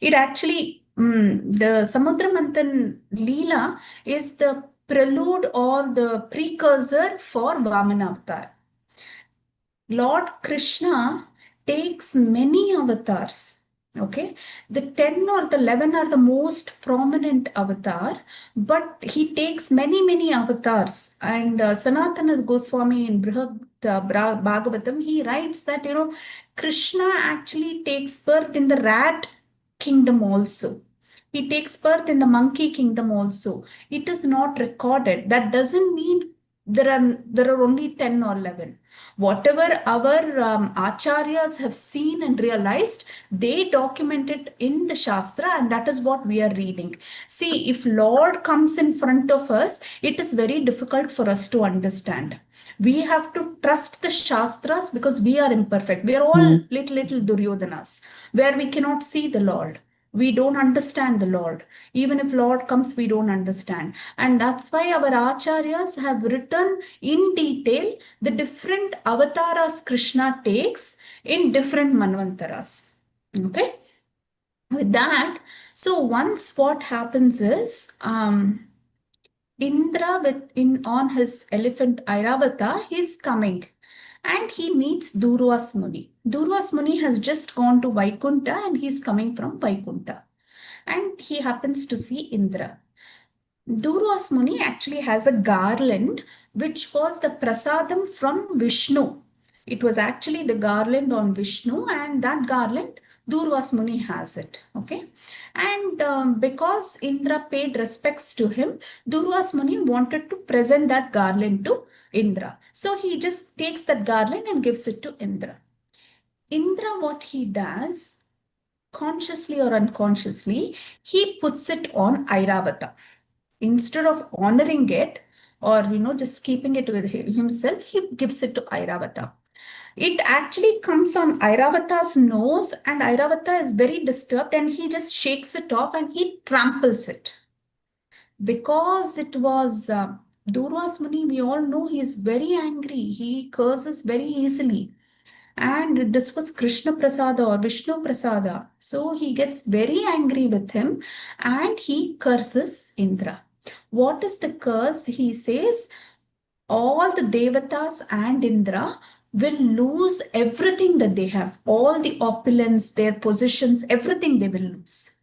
It actually, the Samudra Manthan Leela is the prelude or the precursor for Vamana Avatar. Lord Krishna takes many avatars. Okay, the 10 or the 11 are the most prominent avatar, but he takes many avatars. And Sanatana Goswami in Brihad Bhagavatam, he writes that, Krishna actually takes birth in the rat kingdom also. He takes birth in the monkey kingdom also. It is not recorded. That doesn't mean there are only 10 or 11. Whatever our acharyas have seen and realized, they document it in the Shastra, and that is what we are reading. See, if Lord comes in front of us, it is very difficult for us to understand. We have to trust the Shastras because we are imperfect. We are all little Duryodanas, where we cannot see the Lord. We don't understand the Lord. Even if Lord comes, we don't understand. And that's why our acharyas have written in detail the different avatars Krishna takes in different manvantaras. Okay. With that, so once what happens is, Indra on his elephant Airavata, he's coming and he meets Durvas Muni. Durvas Muni has just gone to Vaikunta and he's coming from Vaikunta. And he happens to see Indra. Durvas Muni actually has a garland which was the prasadam from Vishnu. It was actually the garland on Vishnu, and that garland Durvas Muni has it. Okay, and because Indra paid respects to him, Durvas Muni wanted to present that garland to Indra. So he just takes that garland and gives it to Indra. Indra, what he does, consciously or unconsciously, he puts it on Airavata. Instead of honoring it or just keeping it with himself, he gives it to Airavata. It actually comes on Airavata's nose, and Airavata is very disturbed and he just shakes it off and he tramples it. Because it was Durvas Muni, we all know he is very angry. He curses very easily. And this was Krishna Prasada or Vishnu Prasada. So he gets very angry with him and he curses Indra. What is the curse? He says, all the Devatas and Indra will lose everything that they have, all the opulence, their positions, everything they will lose.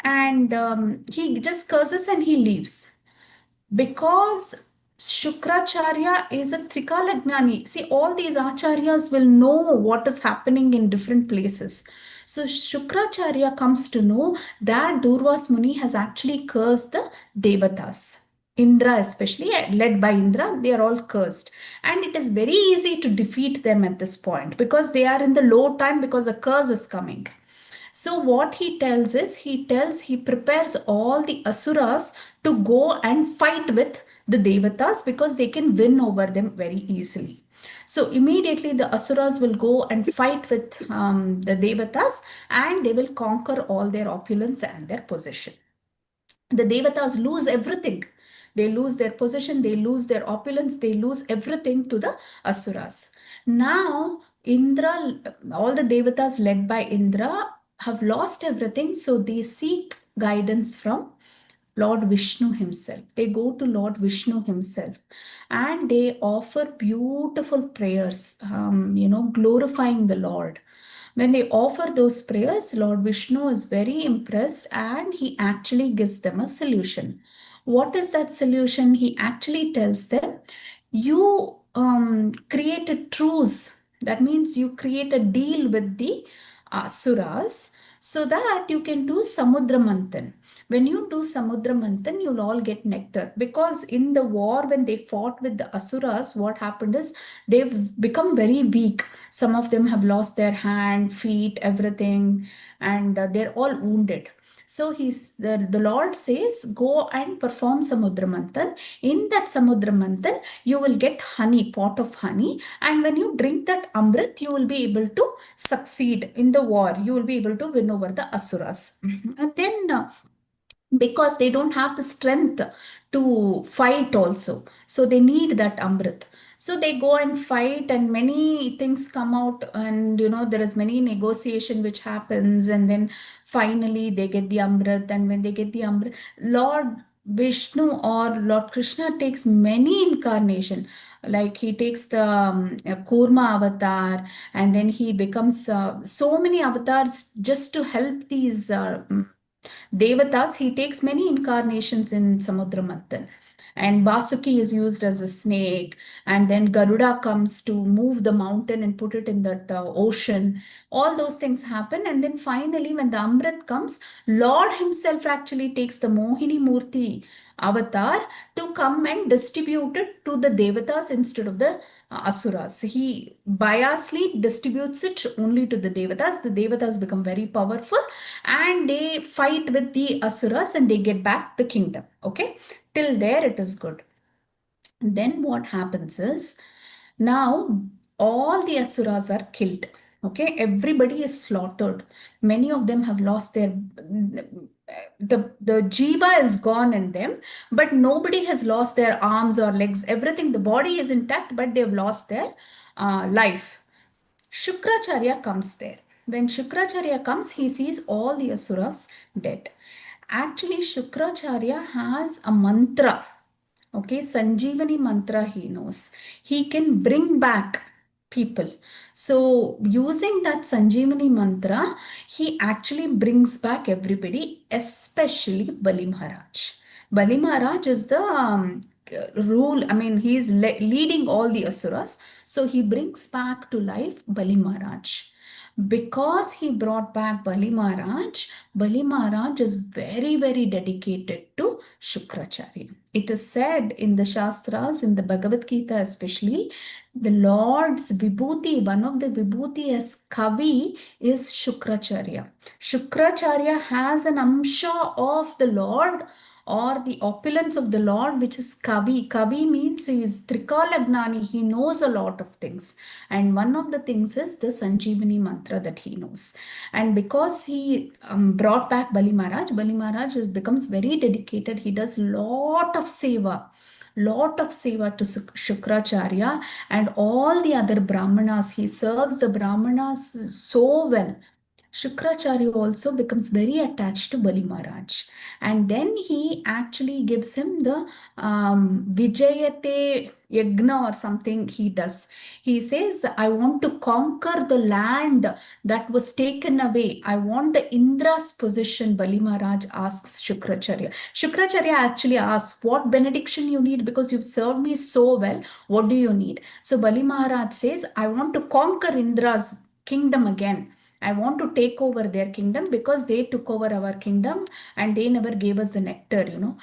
And he just curses and he leaves. Because Shukracharya is a Trikalajnani. See, all these acharyas will know what is happening in different places. So Shukracharya comes to know that Durvas Muni has actually cursed the Devatas. Indra, especially led by Indra, they are all cursed. And it is very easy to defeat them at this point because they are in the low time because a curse is coming. So what he tells is, he prepares all the asuras to go and fight with the devatas because they can win over them very easily. So immediately the asuras will go and fight with the devatas, and they will conquer all their opulence and their possession. The devatas lose everything. They lose their position, they lose their opulence, they lose everything to the asuras. Now, Indra, all the devatas led by Indra have lost everything, so they seek guidance from Lord Vishnu himself. They go to Lord Vishnu himself and they offer beautiful prayers, glorifying the Lord. When they offer those prayers, Lord Vishnu is very impressed and he actually gives them a solution. What is that solution? He actually tells them, you create a truce. That means you create a deal with the Suras so that you can do Samudra Manthan. When you do Samudra Manthan, you'll all get nectar. Because in the war, when they fought with the Asuras, what happened is they've become very weak. Some of them have lost their hand, feet, everything, and they're all wounded. So the Lord says, go and perform Samudra Manthan. In that Samudra Manthan, you will get honey, pot of honey. And when you drink that Amrit, you will be able to succeed in the war. You will be able to win over the Asuras. And then because they don't have the strength to fight also. So they need that Amrit. So they go and fight, and many things come out, and there is many negotiation which happens, and then finally they get the Amrit, and when they get the Amrit, Lord Vishnu or Lord Krishna takes many incarnation. Like he takes the Kurma avatar, and then he becomes so many avatars just to help these Devatas. He takes many incarnations in Samudra Manthan. And Basuki is used as a snake, and then Garuda comes to move the mountain and put it in that ocean. All those things happen, and then finally, when the Amrit comes, Lord Himself actually takes the Mohini Murti avatar to come and distribute it to the Devatas instead of the Asuras. He biasly distributes it only to the Devatas. The Devatas become very powerful, and they fight with the Asuras, and they get back the kingdom. Okay, till there it is good. Then what happens is, now all the Asuras are killed. Okay, everybody is slaughtered. Many of them have lost their, the jiva is gone in them, but nobody has lost their arms or legs. Everything, the body is intact, but they've lost their life. Shukracharya comes there. When Shukracharya comes, he sees all the asuras dead. Actually, Shukracharya has a mantra. Okay, Sanjeevani mantra he knows. He can bring back people. So, using that Sanjeevani mantra, he actually brings back everybody, especially Bali Maharaj. Bali Maharaj is the rule, I mean, he is leading all the asuras. So, he brings back to life Bali Maharaj. Because he brought back Bali Maharaj is very, very dedicated to Shukracharya. It is said in the Shastras, in the Bhagavad Gita especially, the Lord's Vibhuti, one of the Vibhuti as Kavi is Shukracharya. Shukracharya has an amsha of the Lord or the opulence of the Lord, which is Kavi. Kavi means he is Trikalagnani, he knows a lot of things. And one of the things is the Sanjeevani mantra that he knows. And because he brought back Bali Maharaj becomes very dedicated. He does lot of seva to Shukracharya and all the other Brahmanas. He serves the Brahmanas so well. Shukracharya also becomes very attached to Bali Maharaj. And then he actually gives him the Vijayate Yagna or something he does. He says, I want to conquer the land that was taken away. I want the Indra's position, Bali Maharaj asks Shukracharya. Shukracharya actually asks, what benediction you need? Because you've served me so well. What do you need? So Bali Maharaj says, I want to conquer Indra's kingdom again. I want to take over their kingdom because they took over our kingdom and they never gave us the nectar.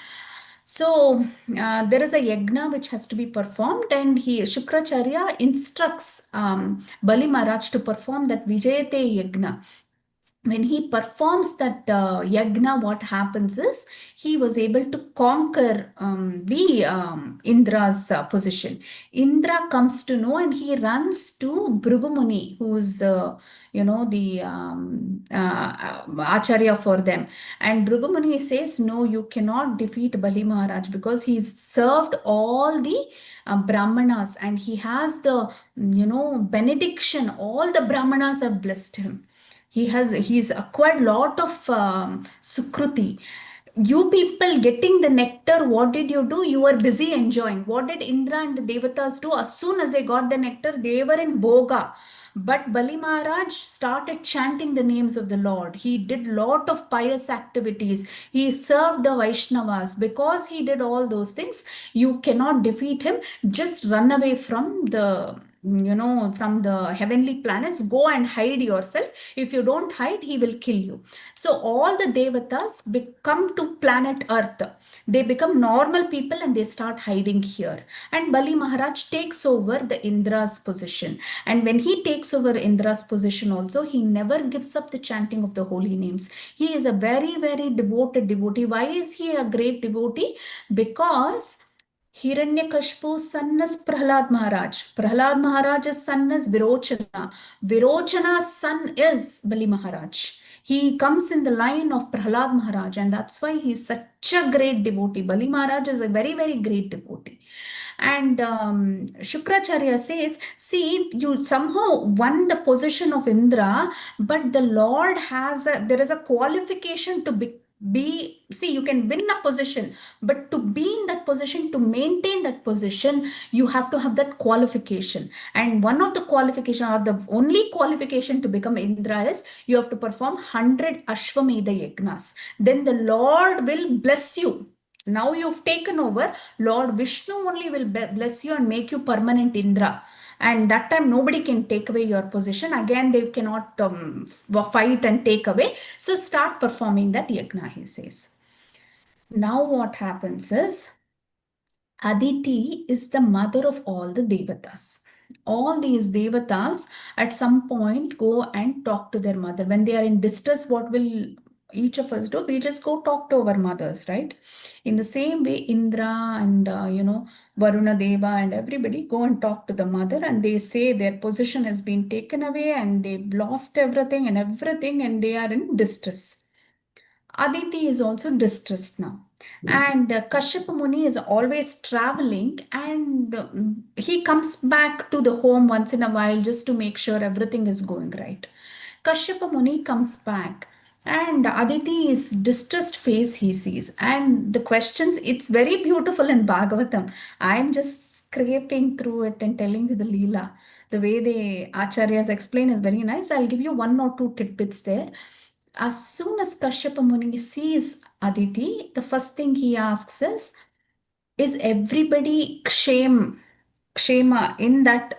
So there is a yagna which has to be performed, and Shukracharya instructs Bali Maharaj to perform that Vijayate yagna. When he performs that yagna, what happens is he was able to conquer the Indra's position. Indra comes to know, and he runs to Bhrugumuni, who's the Acharya for them. And Bhrugumuni says, no, you cannot defeat Bali Maharaj because he's served all the Brahmanas, and he has the benediction. All the Brahmanas have blessed him. He's acquired lot of sukruti. You people getting the nectar, what did you do? You were busy enjoying. What did Indra and the Devatas do? As soon as they got the nectar, they were in Boga. But Bali Maharaj started chanting the names of the Lord. He did lot of pious activities. He served the Vaishnavas. Because he did all those things, you cannot defeat him. Just run away from the heavenly planets. Go and hide yourself. If you don't hide, he will kill you. So all the Devatas come to planet Earth. They become normal people and they start hiding here. And Bali Maharaj takes over the Indra's position. And when he takes over Indra's position also, he never gives up the chanting of the holy names. He is a very, very devoted devotee. Why is he a great devotee? Because Hiranyakashpu's son is Prahlad Maharaj. Prahlad Maharaj's son is Virochana. Virochana's son is Bali Maharaj. He comes in the line of Prahlad Maharaj, and that's why he's such a great devotee. Bali Maharaj is a very, very great devotee. And Shukracharya says, see, you somehow won the position of Indra, but the Lord has there is a qualification to be, see, you can win a position, but to be in that position, to maintain that position, you have to have that qualification. And one of the qualification, or the only qualification to become Indra, is you have to perform 100 Ashwamedha Yagnas. Then the Lord will bless you. Now you've taken over, Lord Vishnu only will bless you and make you permanent Indra. And that time nobody can take away your position. Again, they cannot fight and take away. So start performing that yagna, he says. Now what happens is, Aditi is the mother of all the devatas. All these devatas at some point go and talk to their mother. When they are in distress, what will each of us do? We just go talk to our mothers, right? In the same way, Indra and Varuna Deva and everybody go and talk to the mother, and they say their position has been taken away and they've lost everything and they are in distress. Aditi is also distressed now. And Kashyapa Muni is always traveling, and he comes back to the home once in a while just to make sure everything is going right. Kashyapa Muni comes back, and Aditi is distressed face he sees. And the questions, it's very beautiful in Bhagavatam. I'm just scraping through it and telling you the Leela. The way the Acharyas explain is very nice. I'll give you one or two tidbits there. As soon as Kashyapa Muni sees Aditi, the first thing he asks is everybody kshema in that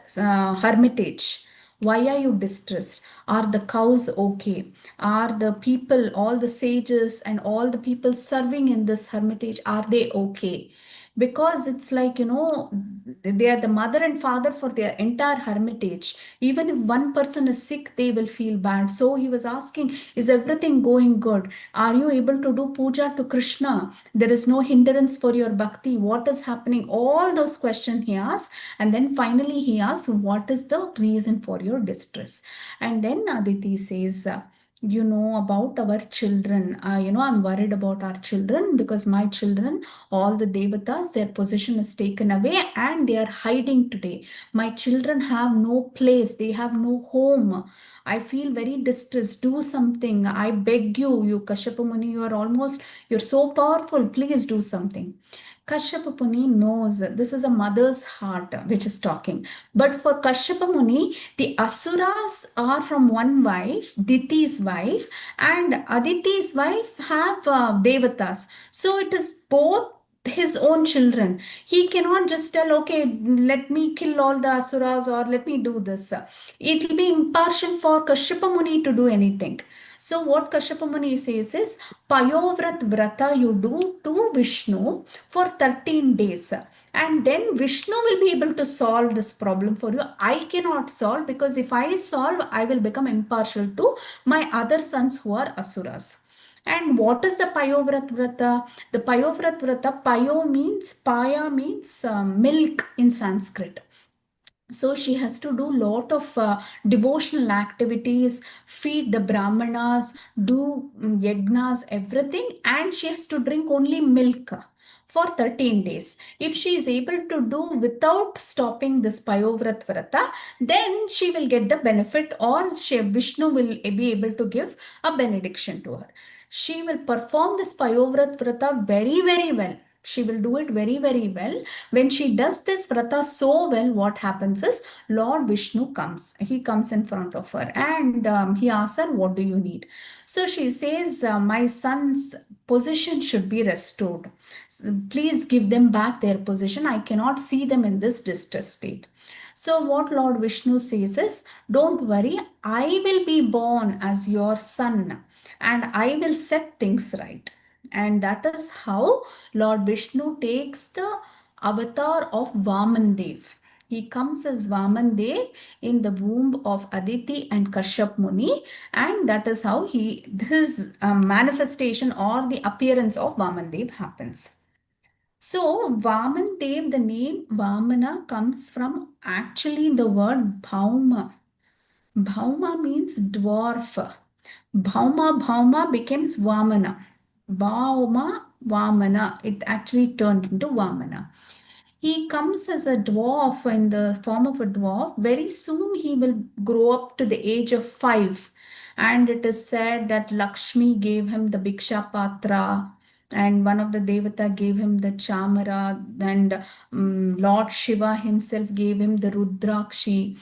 hermitage? Why are you distressed? Are the cows okay? Are the people, all the sages and all the people serving in this hermitage, are they okay? Because it's like, they are the mother and father for their entire hermitage. Even if one person is sick, they will feel bad. So he was asking, is everything going good? Are you able to do puja to Krishna? There is no hindrance for your bhakti. What is happening? All those questions he asked. And then finally he asks, what is the reason for your distress? And then Aditi says, about our children. I'm worried about our children because my children, all the devatas, their position is taken away and they are hiding today. My children have no place, they have no home. I feel very distressed. Do something. I beg you, you Kashyapa Muni, you're so powerful. Please do something. Kashyapa Muni knows this is a mother's heart which is talking. But for Kashyapa Muni, the Asuras are from one wife, Diti's wife, and Aditi's wife have Devatas. So it is both his own children. He cannot just tell, okay, let me kill all the Asuras or let me do this. It will be impartial for Kashyapa Muni to do anything. So what Kashyapa Muni says is, Payovrat Vrata you do to Vishnu for 13 days. And then Vishnu will be able to solve this problem for you. I cannot solve, because if I solve, I will become impartial to my other sons who are Asuras. And what is the Payovrat Vrata? The Payovrat Vrata, Paya means milk in Sanskrit. So she has to do lot of devotional activities, feed the brahmanas, do yagnas, everything, and she has to drink only milk for 13 days. If she is able to do without stopping this Payovrat Vrata, then she will get the benefit, or Vishnu will be able to give a benediction to her. She will perform this Payovrat Vrata very, very well. She will do it very, very well. When she does this vrata so well, what happens is Lord Vishnu comes. He comes in front of her and he asks her, what do you need? So she says, my son's position should be restored. Please give them back their position. I cannot see them in this distressed state. So what Lord Vishnu says is, don't worry, I will be born as your son and I will set things right. And that is how Lord Vishnu takes the avatar of Vamanadeva. He comes as Vamanadeva in the womb of Aditi and Kashyap Muni, and that is how his manifestation or the appearance of Vamanadeva happens. So, Vamanadeva, the name Vamana comes from actually the word Bhauma. Bhauma means dwarf. Bhauma becomes Vamana. Bhauma, Vamana. It actually turned into Vamana. He comes as a dwarf in the form of a dwarf. Very soon he will grow up to the age of 5. And it is said that Lakshmi gave him the Bhiksha Patra, and one of the Devata gave him the Chamara, and Lord Shiva himself gave him the Rudrakshi.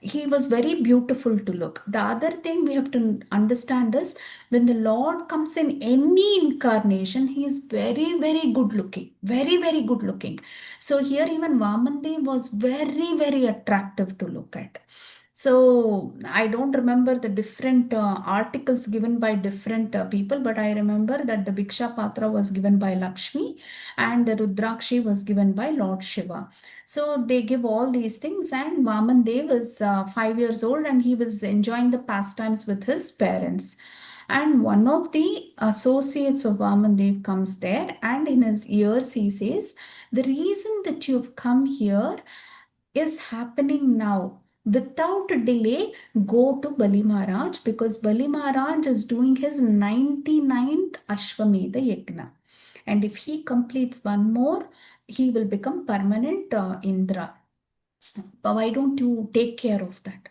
He was very beautiful to look. The other thing we have to understand is when the Lord comes in any incarnation, he is very, very good looking. Very, very good looking. So here even Vamandev was very, very attractive to look at. So I don't remember the different articles given by different people, but I remember that the Bhiksha Patra was given by Lakshmi and the Rudrakshi was given by Lord Shiva. So they give all these things, and Vaman Dev is 5 years old and he was enjoying the pastimes with his parents. And one of the associates of Vaman Dev comes there, and in his ears he says, "The reason that you've come here is happening now. Without a delay, go to Bali Maharaj because Bali Maharaj is doing his 99th Ashwamedha Yajna. And if he completes one more, he will become permanent Indra. Why don't you take care of that?"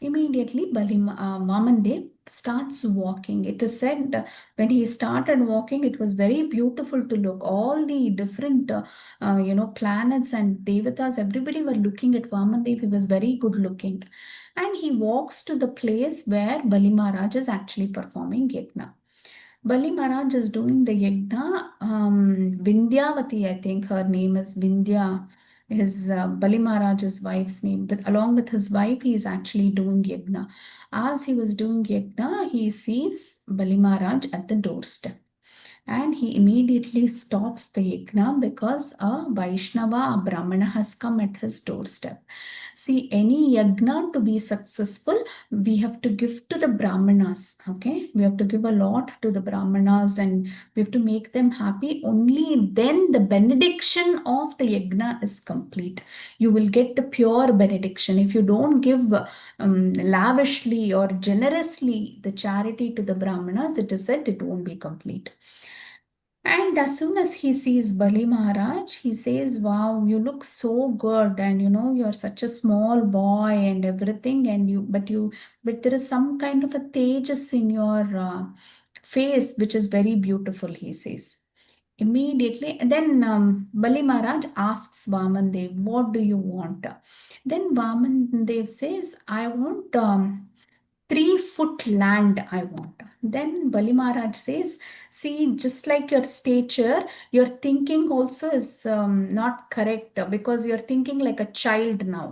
Immediately, Vamandev starts walking. It is said when he started walking, it was very beautiful to look. All the different, planets and devatas, everybody were looking at Vamandev. He was very good looking. And he walks to the place where Bali Maharaj is actually performing yajna. Bali Maharaj is doing the yajna. Vindyavati, I think her name is Vindhya, his Bali Maharaj's wife's name. But along with his wife, he is actually doing yajna. As he was doing yajna, he sees Bali Maharaj at the doorstep. And he immediately stops the yajna because a Vaishnava, a Brahmana has come at his doorstep. See, any yajna to be successful, we have to give to the Brahmanas. Okay, we have to give a lot to the Brahmanas and we have to make them happy. Only then the benediction of the yajna is complete. You will get the pure benediction. If you don't give lavishly or generously the charity to the Brahmanas, it is said it won't be complete. And as soon as he sees Bali Maharaj, he says, "Wow, you look so good, and you're such a small boy and everything, and but there is some kind of a tejas in your face, which is very beautiful," he says. Immediately, and then Bali Maharaj asks Vamandev, "What do you want?" Then Vamandev says, "I want 3 foot land I want." Then Bali Maharaj says, "See, just like your stature, your thinking also is not correct because you're thinking like a child now.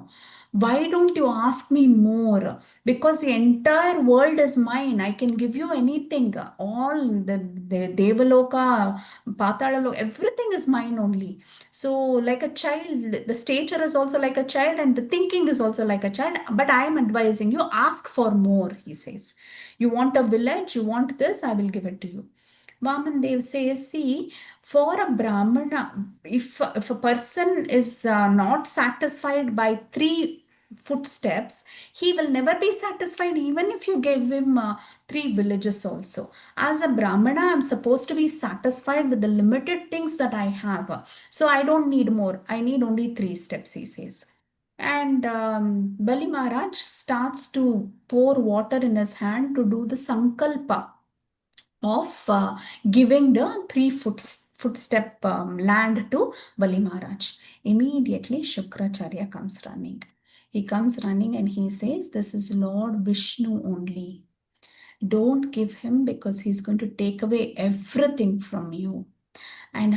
Why don't you ask me more? Because the entire world is mine. I can give you anything. All the Devaloka, Patalaloka, everything is mine only. So, like a child, the stature is also like a child, and the thinking is also like a child. But I am advising you, ask for more," he says. "You want a village, you want this, I will give it to you." Vaman Dev says, "See, for a Brahmana, if a person is not satisfied by 3 footsteps, he will never be satisfied even if you gave him 3 villages also. As a Brahmana, I'm supposed to be satisfied with the limited things that I have. So I don't need more. I need only 3 steps," he says. And Bali Maharaj starts to pour water in his hand to do the sankalpa of giving the 3 footstep land to Bali Maharaj. Immediately, Shukracharya comes running. He comes running and he says, "This is Lord Vishnu only. Don't give him because he's going to take away everything from you." And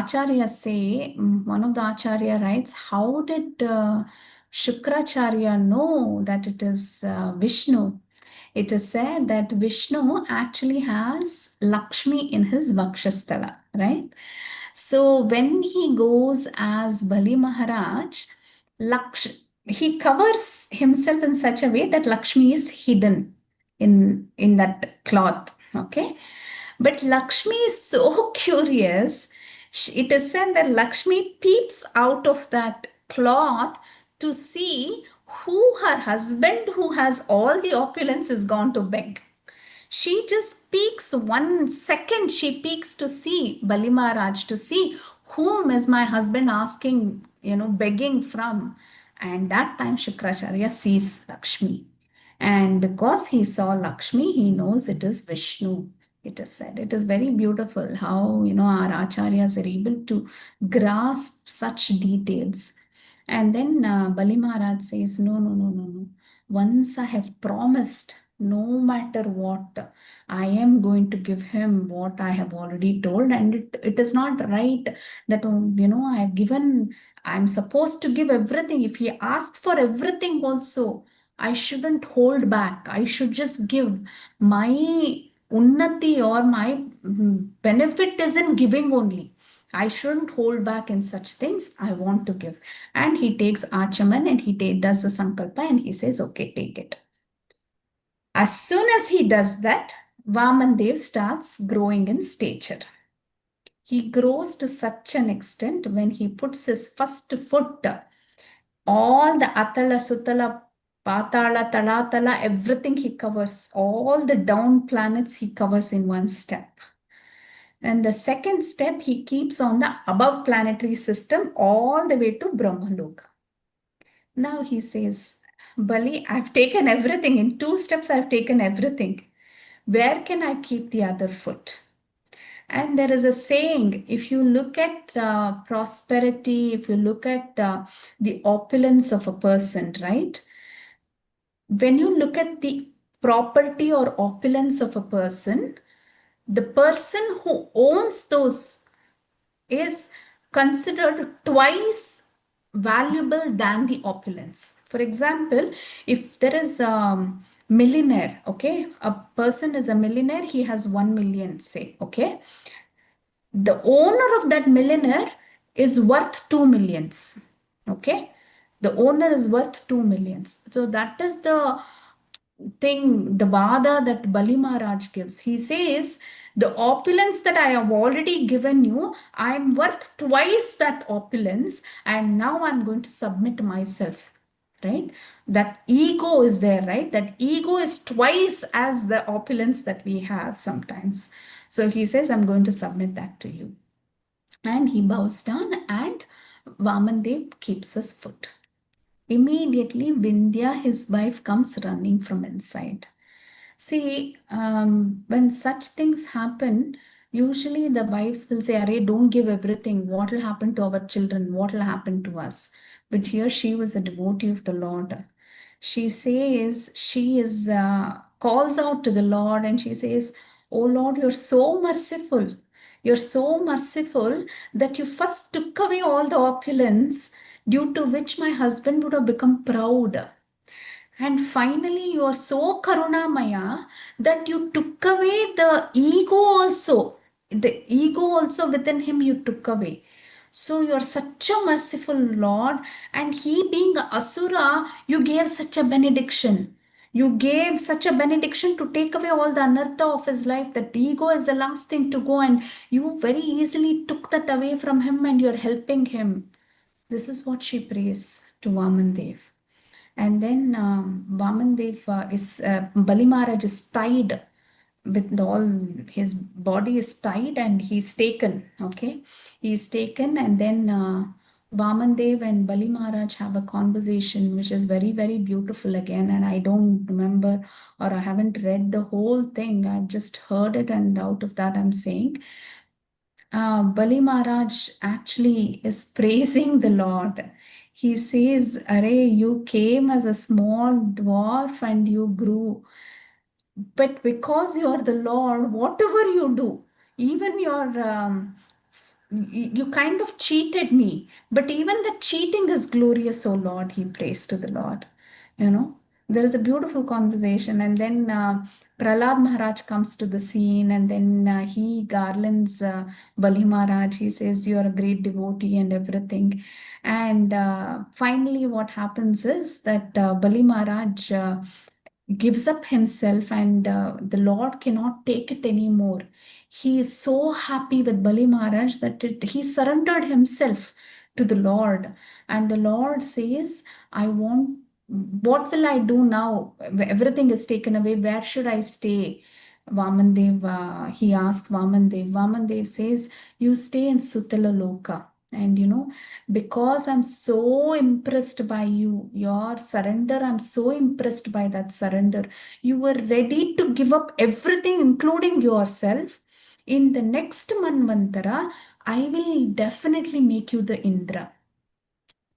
Acharya say, one of the Acharya writes, how did Shukracharya know that it is Vishnu? It is said that Vishnu actually has Lakshmi in his Vakshasthala, right? So when he goes as Bali Maharaj, he covers himself in such a way that Lakshmi is hidden in that cloth, okay? But Lakshmi is so curious. It is said that Lakshmi peeps out of that cloth to see who her husband, who has all the opulence, is gone to beg. She just peeks 1 second, she peeks to see Bali Maharaj, to see whom is my husband asking begging from. And that time Shukracharya sees Lakshmi. And because he saw Lakshmi, he knows it is Vishnu. It is said. It is very beautiful how, our acharyas are able to grasp such details. And then Bali Maharaj says, no, no, no, no, no. Once I have promised, no matter what, I am going to give him what I have already told. And it is not right that, I have given, I'm supposed to give everything. If he asks for everything also, I shouldn't hold back. I should just give. My unnati or my benefit is in giving only. I shouldn't hold back in such things. I want to give. And he takes Achaman and he does the sankalpa and he says, okay, take it. As soon as he does that, Vamandev starts growing in stature. He grows to such an extent when he puts his first foot, all the Atala, Sutala, Patala, Talatala, everything he covers, all the down planets he covers in one step. And the second step, he keeps on the above planetary system all the way to Brahmaloka. Now he says, Bali, I've taken everything. In 2 steps, I've taken everything. Where can I keep the other foot? And there is a saying, if you look at prosperity, if you look at the opulence of a person, right? When you look at the property or opulence of a person, the person who owns those is considered twice valuable than the opulence. For example, if there is a millionaire, okay, a person is a millionaire, he has 1 million, say, okay. The owner of that millionaire is worth 2 millions, okay. The owner is worth 2 millions. So that is the thing, the vada that Bali Maharaj gives. He says, the opulence that I have already given you, I'm worth twice that opulence, and now I'm going to submit myself. Right? That ego is there, right? That ego is twice as the opulence that we have sometimes. So he says, I'm going to submit that to you. And he bows down, and Vamandev keeps his foot. Immediately, Vindhya, his wife, comes running from inside. See, when such things happen, usually the wives will say, Arey, don't give everything. What will happen to our children? What will happen to us? But here she was a devotee of the Lord. She says, calls out to the Lord and she says, Oh Lord, you're so merciful. You're so merciful that you first took away all the opulence due to which my husband would have become proud. And finally, you are so Karunamaya that you took away the ego also. The ego also within him you took away. So you are such a merciful Lord, and he being Asura, you gave such a benediction. You gave such a benediction to take away all the anartha of his life. That ego is the last thing to go, and you very easily took that away from him and you're helping him. This is what she prays to Vamandev. And then Vamandev Bali Maharaj is tied with all, his body is tied and he's taken, okay? He's taken, and then Vamandev and Bali Maharaj have a conversation which is very, very beautiful again. And I don't remember, or I haven't read the whole thing. I've just heard it, and out of that I'm saying, Bali Maharaj actually is praising the Lord. He says, Arey, you came as a small dwarf and you grew. But because you are the Lord, whatever you do, even you kind of cheated me. But even the cheating is glorious, O Lord, he prays to the Lord. You know, there is a beautiful conversation. And then Prahlad Maharaj comes to the scene, and then he garlands Bali Maharaj. He says, you are a great devotee and everything. And finally, what happens is that Bali Maharaj gives up himself, and the Lord cannot take it anymore. He is so happy with Bali Maharaj that he surrendered himself to the Lord. And the Lord says, what will I do now? Everything is taken away. Where should I stay? Vamandev, he asked Vamandev. Vamandev says, you stay in Sutala Loka. And because I'm so impressed by you, your surrender, I'm so impressed by that surrender. You were ready to give up everything, including yourself. In the next Manvantara, I will definitely make you the Indra.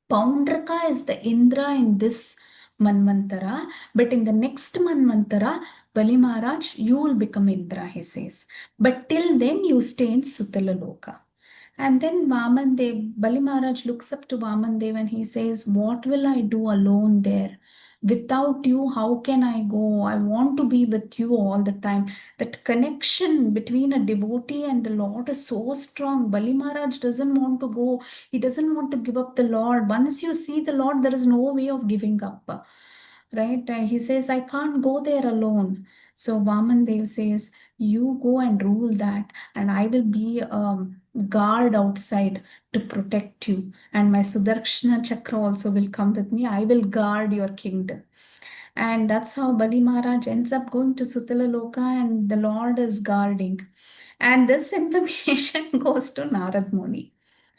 Paundraka is the Indra in this Manvantara, but in the next Manvantara, Bali Maharaj, you will become Indra, he says. But till then, you stay in Sutala Loka. And then Vamandev, Bali Maharaj looks up to Vamandev and he says, what will I do alone there? Without you, how can I go? I want to be with you all the time. That connection between a devotee and the Lord is so strong. Bali Maharaj doesn't want to go. He doesn't want to give up the Lord. Once you see the Lord, there is no way of giving up. Right? He says, I can't go there alone. So Vamandev says, you go and rule that, and I will be guard outside to protect you. And my Sudarshana Chakra also will come with me. I will guard your kingdom. And that's how Bali Maharaj ends up going to Sutala Loka, and the Lord is guarding. And this information goes to Narad Muni.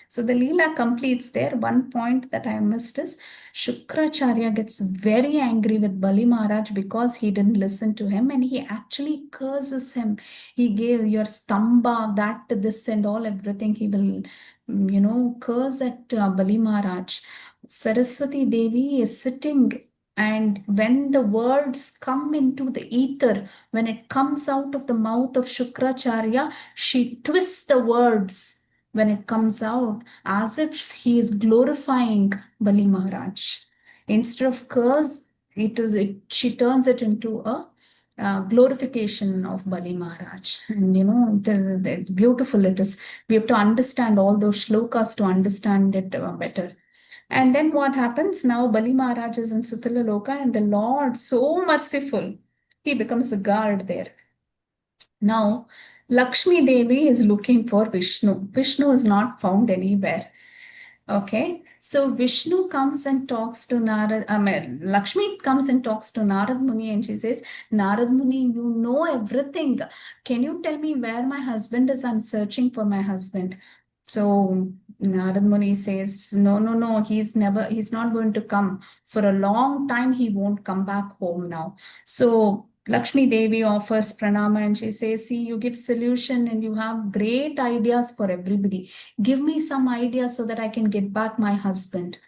So the Leela completes there. One point that I missed is Shukracharya gets very angry with Bali Maharaj because he didn't listen to him, and he actually curses him. He gave your stamba, that, this, and all, everything. He will, curse at Bali Maharaj. Saraswati Devi is sitting, and when the words come into the ether, when it comes out of the mouth of Shukracharya, she twists the words when it comes out as if he is glorifying Bali Maharaj. Instead of curse, she turns it into a glorification of Bali Maharaj. And it is beautiful. It is, we have to understand all those shlokas to understand it better. And then what happens now? Bali Maharaj is in Sutala Loka, and the Lord, so merciful, he becomes a guard there. Now, Lakshmi Devi is looking for Vishnu. Vishnu is not found anywhere. Okay, so Vishnu comes and talks to Narad, Lakshmi comes and talks to Narad Muni, and she says, Narad Muni, you know everything. Can you tell me where my husband is? I'm searching for my husband. So Narad Muni says, no, no, no, he's not going to come. For a long time, he won't come back home now. So Lakshmi Devi offers pranama and she says, see, you give solution and you have great ideas for everybody. Give me some ideas so that I can get back my husband.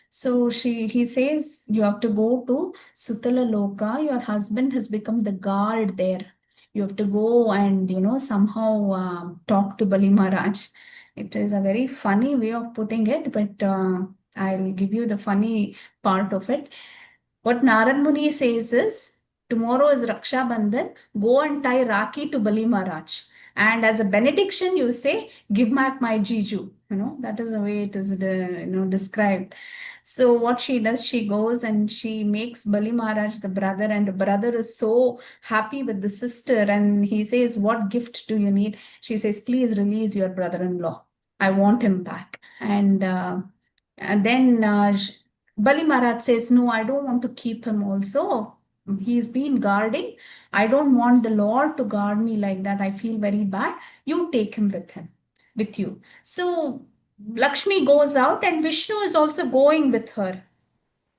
So he says, you have to go to Sutala Loka. Your husband has become the guard there. You have to go and, somehow talk to Bali Maharaj. It is a very funny way of putting it, but I'll give you the funny part of it. What Narad Muni says is, tomorrow is Raksha Bandhan, go and tie Rakhi to Bali Maharaj. And as a benediction, you say, give back my Jiju. That is the way it is described. So what she does, she goes and she makes Bali Maharaj the brother, and the brother is so happy with the sister, and he says, what gift do you need? She says, please release your brother-in-law. I want him back. And then Bali Maharaj says, no, I don't want to keep him also. He's been guarding. I don't want the Lord to guard me like that. I feel very bad. You take him with you. So Lakshmi goes out and Vishnu is also going with her.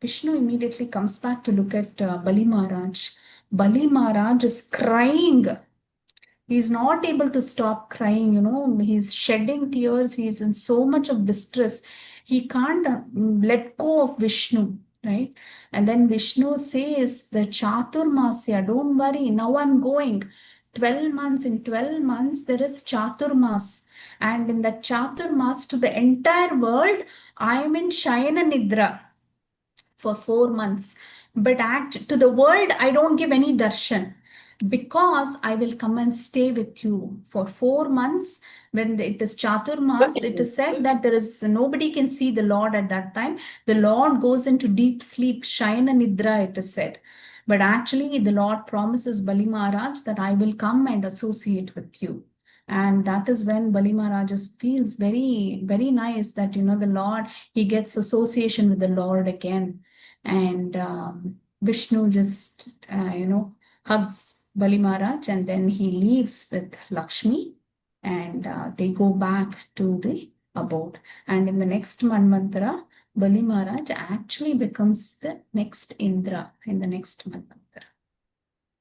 Vishnu immediately comes back to look at Bali Maharaj. Bali Maharaj is crying. He's not able to stop crying, he's shedding tears. He's in so much of distress. He can't let go of Vishnu, right? And then Vishnu says, the Chaturmasya, don't worry, now I'm going. 12 months, in 12 months, there is Chaturmas. And in that Chaturmas, to the entire world, I am in Shayana Nidra for 4 months. But to the world, I don't give any darshan because I will come and stay with you for 4 months. When it is Chaturmas, it is said that there is nobody can see the Lord at that time. The Lord goes into deep sleep, Shayana Nidra, it is said. But actually, the Lord promises Bali Maharaj that I will come and associate with you. And that is when Bali Maharaj feels very, very nice that, the Lord, he gets association with the Lord again. And Vishnu just, hugs Bali Maharaj, and then he leaves with Lakshmi, and they go back to the about. And in the next Manvantara, Bali Maharaj actually becomes the next Indra in the next Manvantara.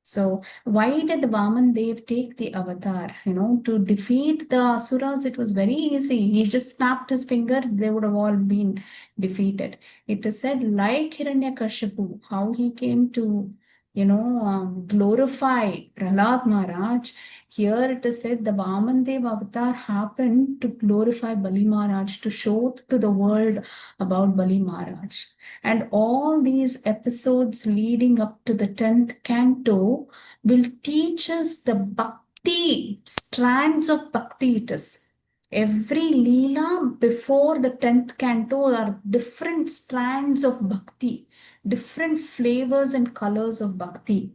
So why did Vaman Dev take the avatar? To defeat the Asuras, it was very easy. He just snapped his finger, they would have all been defeated. It is said, like Hiranyakashipu, how he came to, glorify Prahlad Maharaj. Here it is said the Vaman Dev avatar happened to glorify Bali Maharaj, to show to the world about Bali Maharaj. And all these episodes leading up to the 10th canto will teach us the bhakti, strands of bhakti it is. Every Leela before the 10th canto are different strands of bhakti, different flavors and colors of bhakti.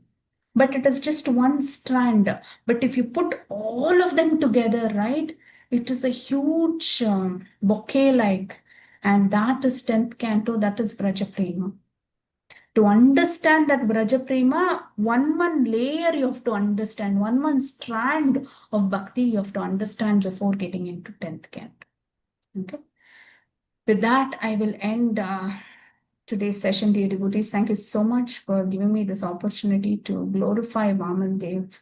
But it is just one strand. But if you put all of them together, right, it is a huge bouquet like. And that is 10th canto, that is Vrajaprema. To understand that Vrajaprema, one layer you have to understand, one strand of bhakti you have to understand before getting into 10th canto. Okay. With that, I will end today's session, dear devotees. Thank you so much for giving me this opportunity to glorify Vaman Dev